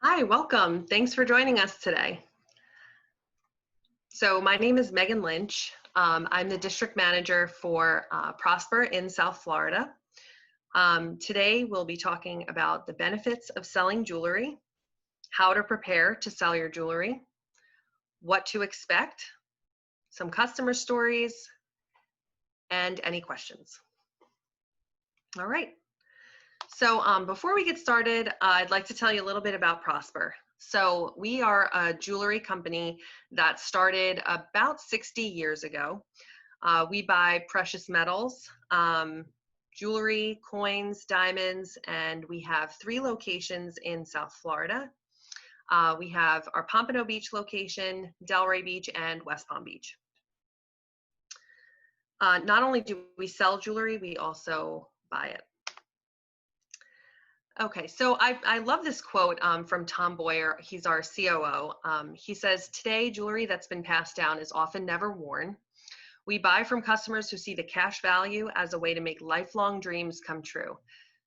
Hi, welcome. Thanks for joining us today. So my name is Megan Lynch. I'm the district manager for Prospyr in South Florida. Today we'll be talking about the benefits of selling jewelry, how to prepare to sell your jewelry, what to expect, some customer stories, and any questions. All right. So before we get started, I'd like to tell you a little bit about Prospyr. So we are a jewelry company that started about 60 years ago. We buy precious metals, jewelry, coins, diamonds, and we have 3 locations in South Florida. We have our Pompano Beach location, Delray Beach, and West Palm Beach. Not only do we sell jewelry, we also buy it. Okay, so I love this quote from Tom Boyer. He's our COO. He says, "Today, jewelry that's been passed down is often never worn. We buy from customers who see the cash value as a way to make lifelong dreams come true.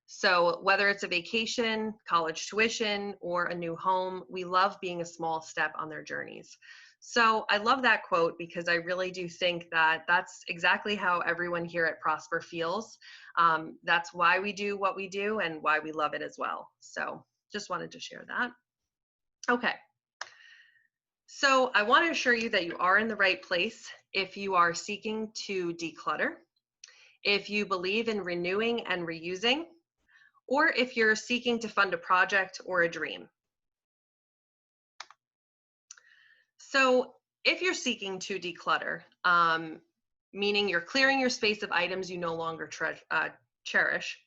So whether it's a vacation, college tuition, or a new home, we love being a small step on their journeys." So I love that quote because I really do think that that's exactly how everyone here at Prospyr feels. That's why we do what we do and why we love it as well. So just wanted to share that. Okay. So I want to assure you that you are in the right place if you are seeking to declutter, if you believe in renewing and reusing, or if you're seeking to fund a project or a dream. So if you're seeking to declutter, meaning you're clearing your space of items you no longer cherish.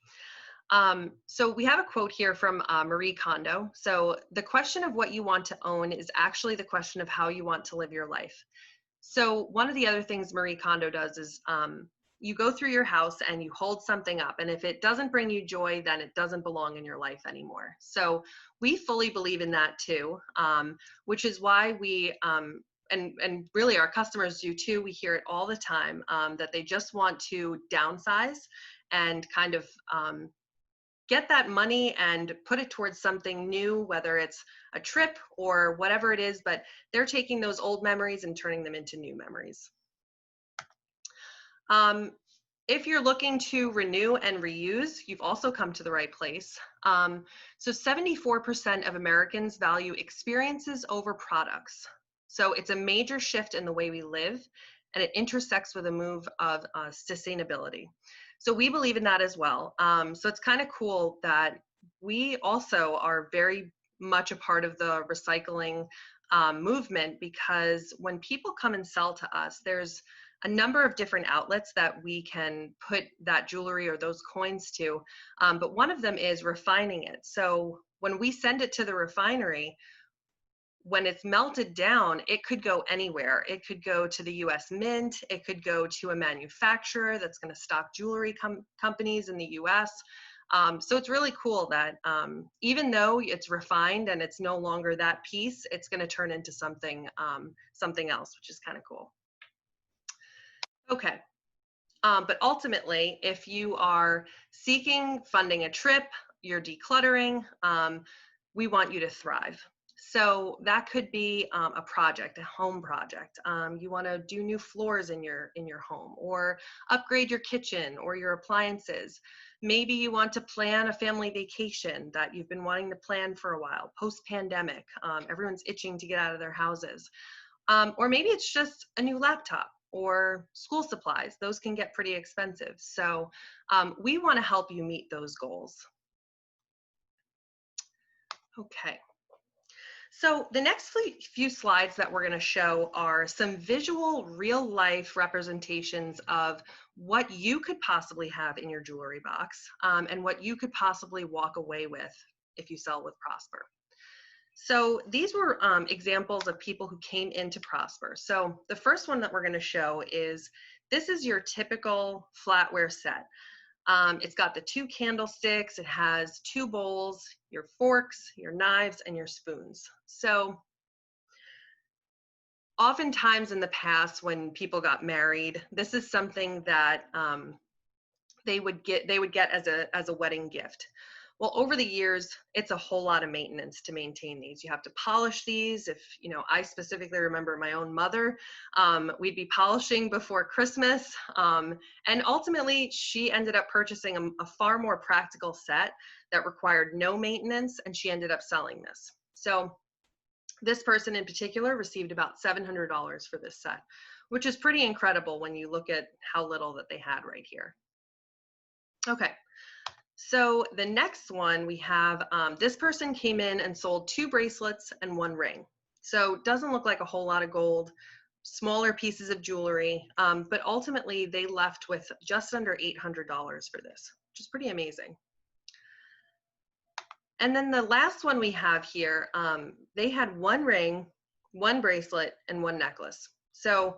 So we have a quote here from Marie Kondo. So the question of what you want to own is actually the question of how you want to live your life. So one of the other things Marie Kondo does is you go through your house and you hold something up, and if it doesn't bring you joy, then it doesn't belong in your life anymore. So we fully believe in that too, which is why we, and really our customers do too, we hear it all the time, that they just want to downsize and kind of get that money and put it towards something new, whether it's a trip or whatever it is, but they're taking those old memories and turning them into new memories. If you're looking to renew and reuse, you've also come to the right place. So 74% of Americans value experiences over products. So it's a major shift in the way we live, and it intersects with a move of sustainability. So we believe in that as well. So it's kind of cool that we also are very much a part of the recycling movement, because when people come and sell to us, there's a number of different outlets that we can put that jewelry or those coins to, but one of them is refining it. So when we send it to the refinery, when it's melted down, it could go anywhere. It could go to the US Mint, it could go to a manufacturer that's going to stock jewelry companies in the US. So it's really cool that even though it's refined and it's no longer that piece, it's going to turn into something, something else, which is kind of cool. Okay, but ultimately, if you are seeking funding a trip, you're decluttering, we want you to thrive. So that could be a project, a home project. You want to do new floors in your home, or upgrade your kitchen or your appliances. Maybe you want to plan a family vacation that you've been wanting to plan for a while, post-pandemic. Everyone's itching to get out of their houses. Or maybe it's just a new laptop or school supplies. Those can get pretty expensive. So we want to help you meet those goals. Okay. So the next few slides that we're going to show are some visual, real-life representations of what you could possibly have in your jewelry box, and what you could possibly walk away with if you sell with Prospyr. So these were examples of people who came into Prospyr. So the first one that we're going to show is, this is your typical flatware set. It's got the 2 candlesticks, it has 2 bowls, your forks, your knives, and your spoons. So oftentimes in the past when people got married, this is something that they would get as a wedding gift. Well, over the years, it's a whole lot of maintenance to maintain these. You have to polish these. If, you know, I specifically remember my own mother, we'd be polishing before Christmas. And ultimately, she ended up purchasing a far more practical set that required no maintenance, and she ended up selling this. So this person in particular received about $700 for this set, which is pretty incredible when you look at how little that they had right here. Okay. So the next one we have, this person came in and sold 2 bracelets and 1 ring. So doesn't look like a whole lot of gold, smaller pieces of jewelry, but ultimately they left with just under $800 for this, which is pretty amazing. And then the last one we have here, they had 1 ring, 1 bracelet, and 1 necklace. So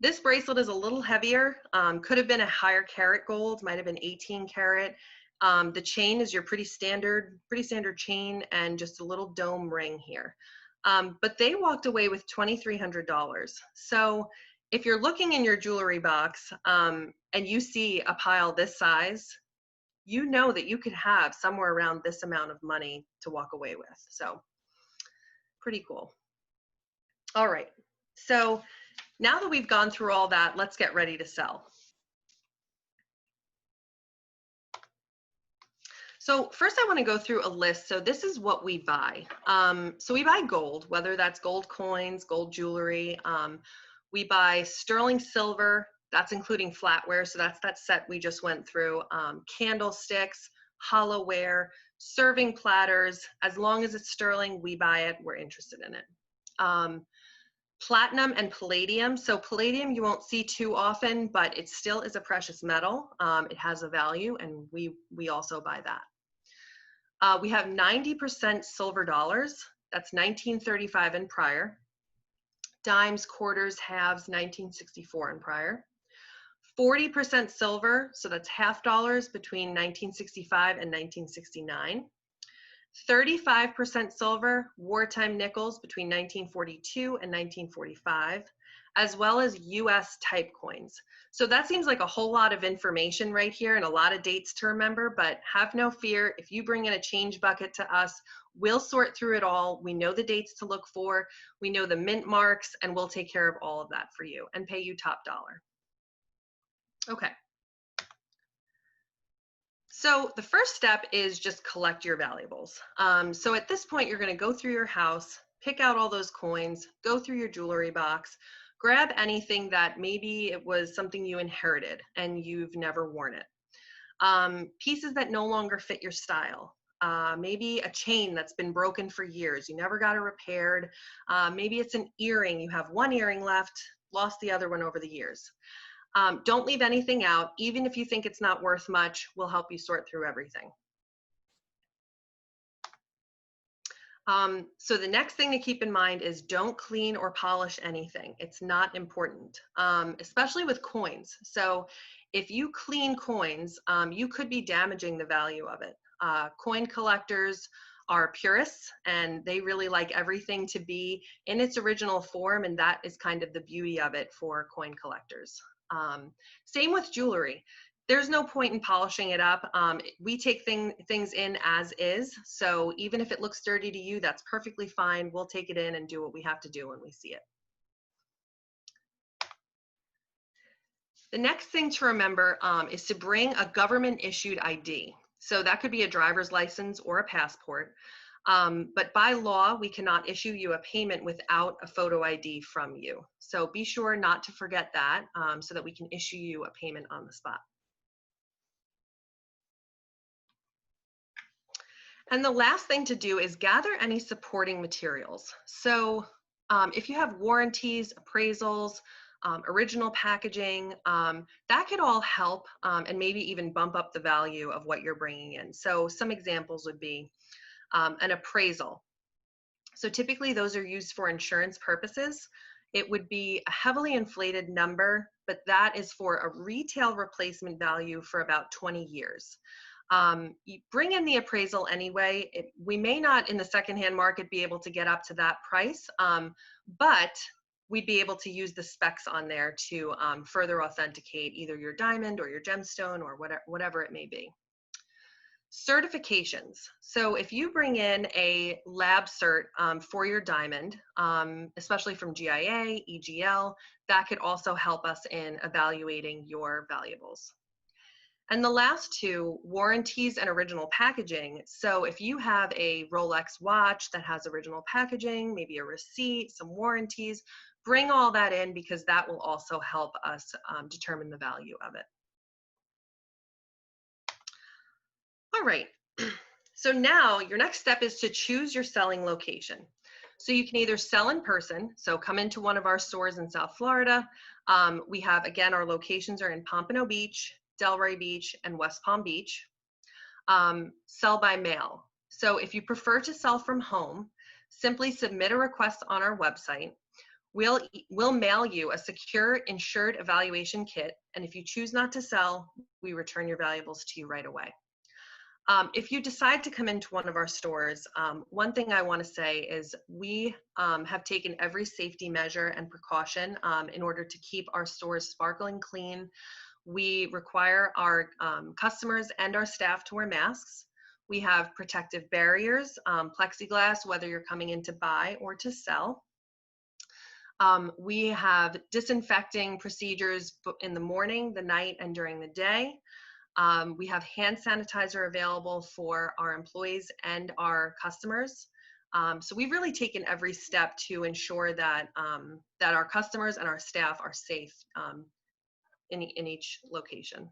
this bracelet is a little heavier, could have been a higher carat gold, might have been 18 carat. The chain is your pretty standard chain and just a little dome ring here. But they walked away with $2,300. So if you're looking in your jewelry box and you see a pile this size, you know that you could have somewhere around this amount of money to walk away with. So pretty cool. All right, so now that we've gone through all that, let's get ready to sell. So first I want to go through a list. So this is what we buy. So we buy gold, whether that's gold coins, gold jewelry. We buy sterling silver, that's including flatware. So that's that set we just went through. Candlesticks, hollowware, serving platters. As long as it's sterling, we buy it, we're interested in it. Platinum and palladium. So palladium you won't see too often, but it still is a precious metal. It has a value, and we also buy that. We have 90% silver dollars. That's 1935 and prior. Dimes, quarters, halves, 1964 and prior. 40% silver, so that's half dollars between 1965 and 1969. 35% silver, wartime nickels between 1942 and 1945, as well as US type coins. So that seems like a whole lot of information right here and a lot of dates to remember, but have no fear. If you bring in a change bucket to us, we'll sort through it all. We know the dates to look for, we know the mint marks, and we'll take care of all of that for you and pay you top dollar. Okay. So the first step is just collect your valuables. So at this point, you're going to go through your house, pick out all those coins, go through your jewelry box, grab anything that maybe it was something you inherited and you've never worn it. Pieces that no longer fit your style. Maybe a chain that's been broken for years, you never got it repaired. Maybe it's an earring, you have 1 earring left, lost the other one over the years. Don't leave anything out. Even if you think it's not worth much, we'll help you sort through everything. So the next thing to keep in mind is don't clean or polish anything. It's not important, especially with coins. So if you clean coins, you could be damaging the value of it. Coin collectors are purists, and they really like everything to be in its original form, and that is kind of the beauty of it for coin collectors. Same with jewelry. There's no point in polishing it up. We take things in as is. So even if it looks dirty to you, that's perfectly fine. We'll take it in and do what we have to do when we see it. The next thing to remember is to bring a government issued ID. So that could be a driver's license or a passport. But by law, we cannot issue you a payment without a photo ID from you. So be sure not to forget that so that we can issue you a payment on the spot. And the last thing to do is gather any supporting materials. So if you have warranties, appraisals, original packaging, that could all help and maybe even bump up the value of what you're bringing in. So some examples would be an appraisal. So typically those are used for insurance purposes. It would be a heavily inflated number, but that is for a retail replacement value for about 20 years. You bring in the appraisal anyway. We may not in the secondhand market be able to get up to that price, but we'd be able to use the specs on there to further authenticate either your diamond or your gemstone or whatever it may be. Certifications. So if you bring in a lab cert for your diamond, especially from GIA, EGL, that could also help us in evaluating your valuables. And the last two, warranties and original packaging. So if you have a Rolex watch that has original packaging, maybe a receipt, some warranties, bring all that in because that will also help us determine the value of it. All right, so now your next step is to choose your selling location. So you can either sell in person, so come into one of our stores in South Florida. We have, again, our locations are in Pompano Beach, Delray Beach, and West Palm Beach. Sell by mail. So if you prefer to sell from home, simply submit a request on our website. We'll mail you a secure insured evaluation kit, and if you choose not to sell, we return your valuables to you right away. If you decide to come into one of our stores, one thing I want to say is we have taken every safety measure and precaution in order to keep our stores sparkling clean. We require our customers and our staff to wear masks. We have protective barriers, plexiglass, whether you're coming in to buy or to sell. We have disinfecting procedures in the morning, the night, and during the day. We have hand sanitizer available for our employees and our customers. So we've really taken every step to ensure that, that our customers and our staff are safe in each location.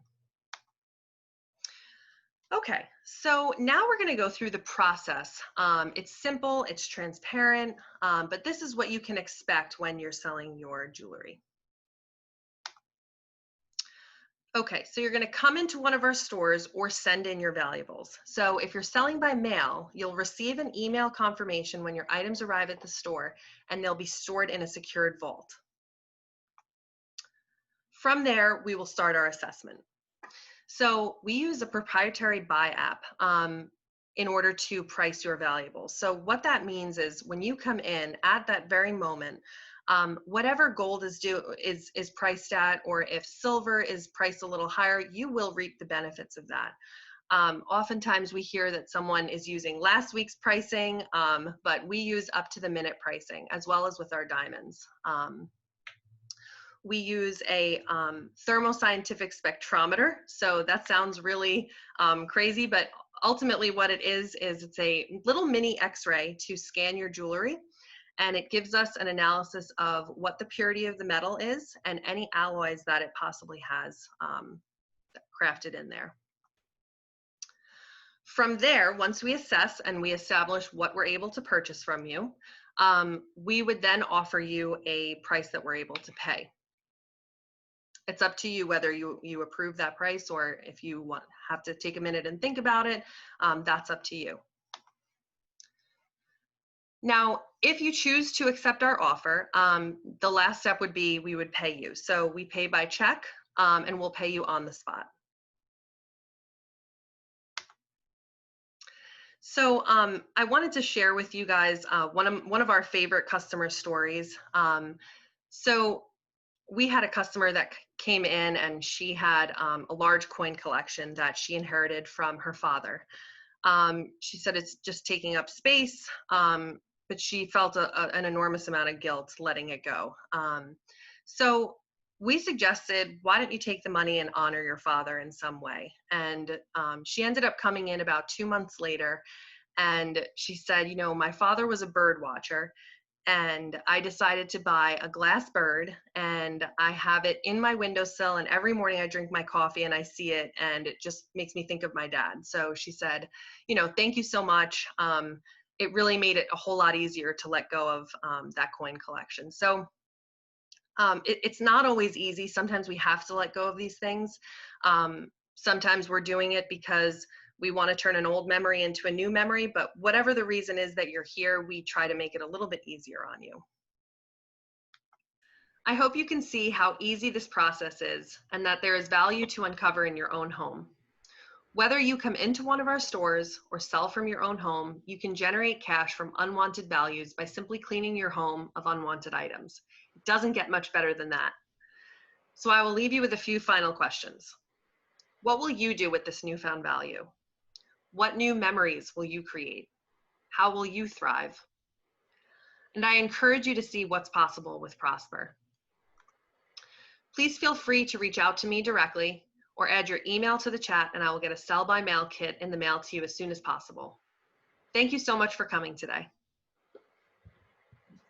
Okay, so now we're going to go through the process. It's simple, it's transparent, but this is what you can expect when you're selling your jewelry. Okay, so you're going to come into one of our stores or send in your valuables. So if you're selling by mail, you'll receive an email confirmation when your items arrive at the store, and they'll be stored in a secured vault. From there, we will start our assessment. So we use a proprietary buy app in order to price your valuables. So what that means is when you come in at that very moment, whatever gold is priced at, or if silver is priced a little higher, you will reap the benefits of that. Oftentimes we hear that someone is using last week's pricing, but we use up to the minute pricing, as well as with our diamonds. We use a thermoscientific spectrometer. So that sounds really crazy, but ultimately what it is it's a little mini X-ray to scan your jewelry. And it gives us an analysis of what the purity of the metal is and any alloys that it possibly has crafted in there. From there, once we assess and we establish what we're able to purchase from you, we would then offer you a price that we're able to pay. It's up to you whether you approve that price, or if you have to take a minute and think about it, that's up to you. Now, if you choose to accept our offer, the last step would be we would pay you. So we pay by check, and we'll pay you on the spot. So I wanted to share with you guys one of our favorite customer stories. So we had a customer that came in, and she had a large coin collection that she inherited from her father. She said it's just taking up space, but she felt an enormous amount of guilt letting it go. So we suggested, why don't you take the money and honor your father in some way? And she ended up coming in about 2 months later, and she said, you know, my father was a bird watcher, and I decided to buy a glass bird, and I have it in my windowsill, and every morning I drink my coffee and I see it, and it just makes me think of my dad. So she said, you know, thank you so much. It really made it a whole lot easier to let go of that coin collection. So it's not always easy. Sometimes we have to let go of these things. Sometimes we're doing it because we want to turn an old memory into a new memory, but whatever the reason is that you're here, we try to make it a little bit easier on you. I hope you can see how easy this process is, and that there is value to uncover in your own home. Whether you come into one of our stores or sell from your own home, you can generate cash from unwanted values by simply cleaning your home of unwanted items. It doesn't get much better than that. So I will leave you with a few final questions. What will you do with this newfound value? What new memories will you create? How will you thrive? And I encourage you to see what's possible with Prospyr. Please feel free to reach out to me directly or add your email to the chat, and I will get a sell by mail kit in the mail to you as soon as possible. Thank you so much for coming today.